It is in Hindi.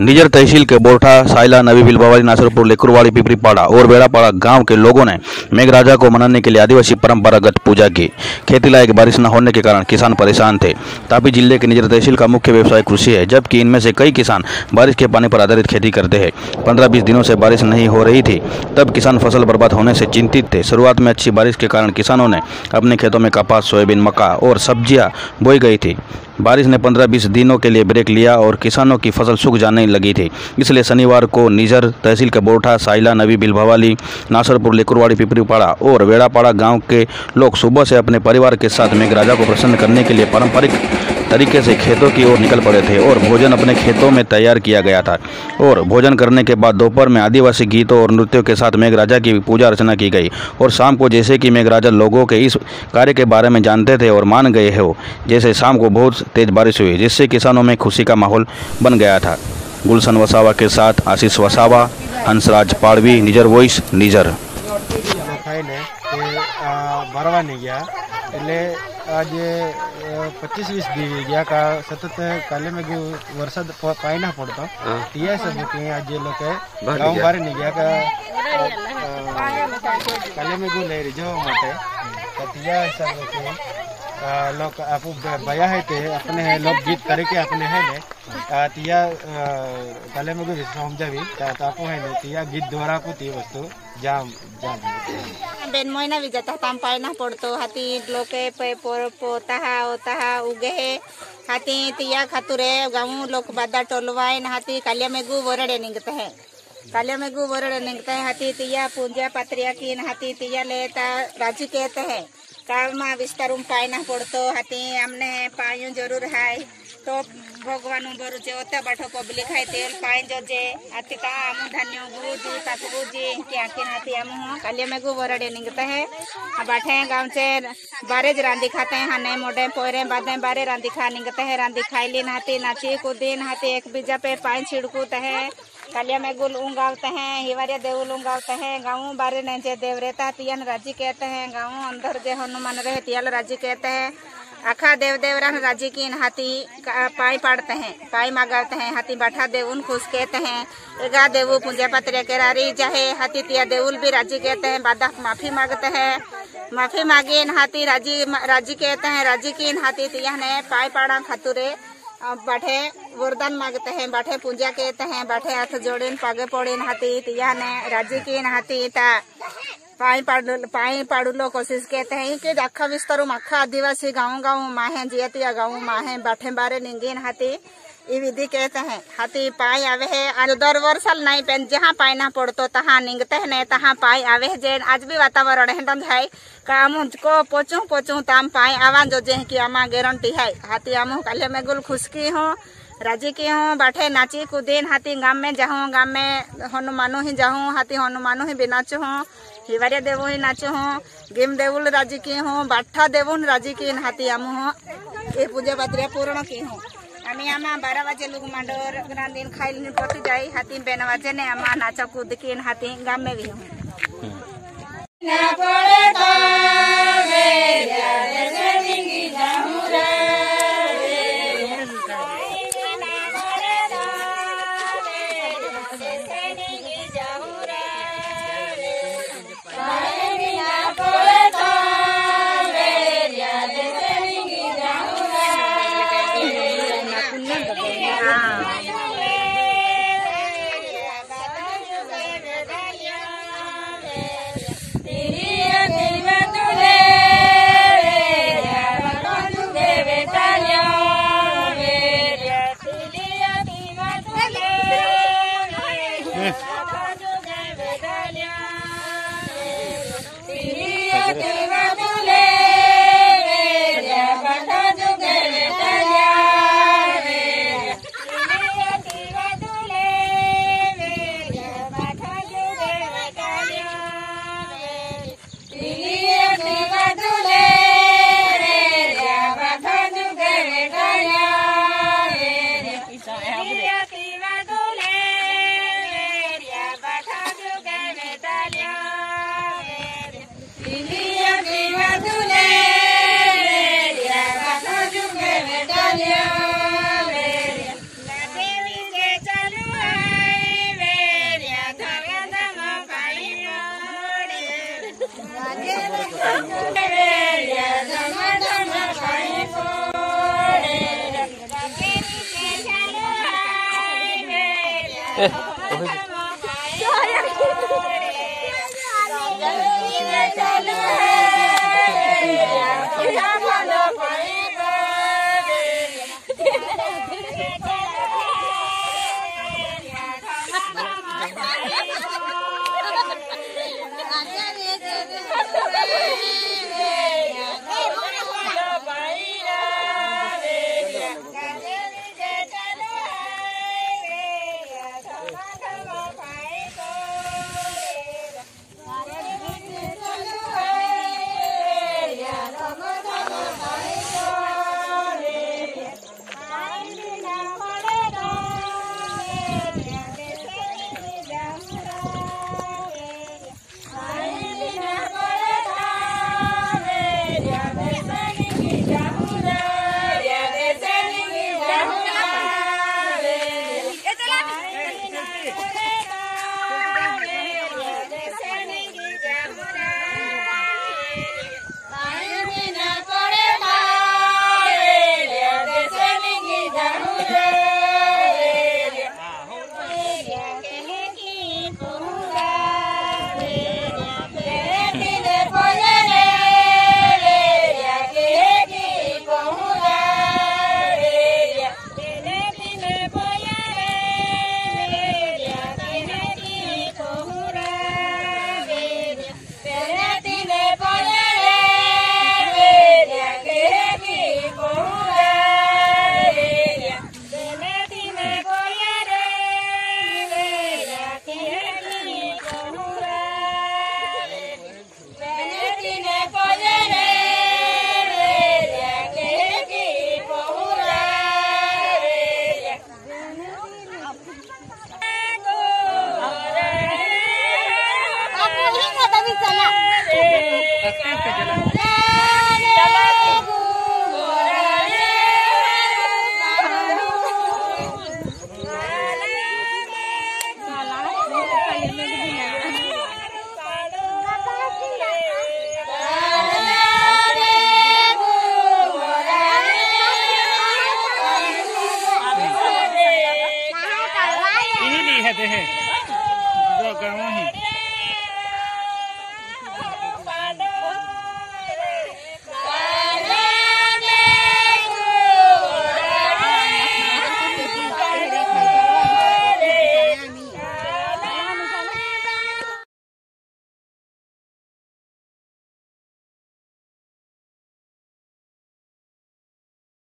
निजर तहसील के बोरठा, साइला, नवी बिलबावाली, नासरपुर, लेकुरवाड़ी, पिपरीपाड़ा और बेड़ापाड़ा गांव के लोगों ने मेघराजा को मनाने के लिए आदिवासी परंपरागत पूजा की। खेती लायक बारिश न होने के कारण किसान परेशान थे। तापी जिले के निजर तहसील का मुख्य व्यवसाय कृषि है, जबकि इनमें से कई किसान बारिश के पानी पर आधारित खेती करते हैं। 15-20 दिनों से बारिश नहीं हो रही थी, तब किसान फसल बर्बाद होने से चिंतित थे। शुरुआत में अच्छी बारिश के कारण किसानों ने अपने खेतों में कपास, सोयाबीन, मक्का और सब्जियां बोई गई थी। बारिश ने 15-20 दिनों के लिए ब्रेक लिया और किसानों की फसल सूख जाने लगी थी। इसलिए शनिवार को निजर तहसील के बोरठा, साइला, नवी बिलभावाली, नासरपुर, लेकुरवाड़ी, पिपरीपाड़ा और वेड़ापाड़ा गांव के लोग सुबह से अपने परिवार के साथ मेघराजा को प्रसन्न करने के लिए पारंपरिक तरीके से खेतों की ओर निकल पड़े थे और भोजन अपने खेतों में तैयार किया गया था। और भोजन करने के बाद दोपहर में आदिवासी गीतों और नृत्यों के साथ मेघराजा की पूजा अर्चना की गई। और शाम को जैसे कि मेघराजा लोगों के इस कार्य के बारे में जानते थे और मान गए हो, जैसे शाम को बहुत तेज बारिश हुई, जिससे किसानों में खुशी का माहौल बन गया था। गुलशन वसावा के साथ आशीष वसावा, हंसराज पाड़वी, निजर वॉइस, निजर। आज 25-20 दी गया का सतत काले में वरसाद पाई ना पड़ता टिया सब के आज लोग के गांव बारे नहीं गया का काले में गो ले रिजो मते टिया सब के लोग आप बया है ते अपने लोग गीत करे के अपने है ने टिया काले में गो समझावी तापो है ने टिया गीत द्वारा को ती वस्तु जाम बेन मोइना भी जाता ताम पाए ना पड़तो हाथी लोके पे पोता हा उगे है हाथी तिया खातुरे गाँव लोग बादा टोलवाए न हाथी कालिया में गु वरड़े निकलता है हाथी तिया पूंजा पत्रिया की हाथी तिया लेता राजी कहते हैं काल मा विस्तार पाए ना पड़तो हाथी हमने पायु जरूर है तो भगवान बरु जे ओते बाठो पब्लिक है तेल पाए जो जे हाथी का आमु धन्य गुरुजी ताकुजी क्या के हाथी आमु कालिया में गु वरड़े निकलता है बाठे गांव से बारे रांधी खाते हैं हने मोडे पोरे बादे बारे रांधी खा निकलते है रांधी खाईली हाथी नाची कुदीन हाथी एक बीजा पे पाए छिड़कूते है कालिया में गुल उंगावते हैं हिवारिया देवुल उंगावते हैं गाँव बारे ने जे देव रहता तियन राजी कहते हैं गाँव अंदर जे हनुमान रहे तियल राजी कहते हैं आखा देव देवरान राजी की हाथी पाई पाड़ते हैं पाई मांगते हैं हाथी बैठा देवुन खुश कहते हैं एगा देवु पूजा पत्र के रारी चाहे हाथी तिया देवुल भी राजी कहते हैं बादा माफी मांगते हैं माफी मांगे हाथी राजी कहते हैं राजी की हाथी तिया ने पाई पाड़ा खातुरे बाठे वरदान मांगते हैं बाठे पूजा कहते हैं बाठे हाथ जोड़ीन पागे पड़ीन हाथी तिया ने राजी की हाथी ता पाई पाड़ुलो कोशिश कहते हैं कि आखा विस्तार आखा आदिवासी गाँव माहे जियतिया गाँव माहे बाठे बारे निंगीन हाथी ये विधि कहते हैं हाथी पाई आवे है आज 10 वर्ष नहीं पेन जहाँ पाई ना पड़तो तहाँ निंगते हैं नहीं तहाँ पाई आवे है जे आज भी वातावरण है काम को पोचू ताम पाई आवा जो जे की आमा गारंटी है हाथी आमू काले में गुल खुशकी हूँ राजी की हूँ बाठे नाची कूदीन हाथी गाँव में जाऊँ गाँव में हनुमानो ही जाऊँ हाथी हनुमानो ही बिनाचू हूँ हिवारिया देवु ही नाचो हूँ गेम देवुल राजी की हूँ बाठा देवुन राजी की हाथी आमू हूँ ये पूजा पात्रिया पूर्ण की हूँ आमी आमा 12 बजे लोग मांडोर दिन खाई पति जाई हाथी 9 बजे ने आमा नाचा कूद की हाथी गाँव में भी हूँ Yeah.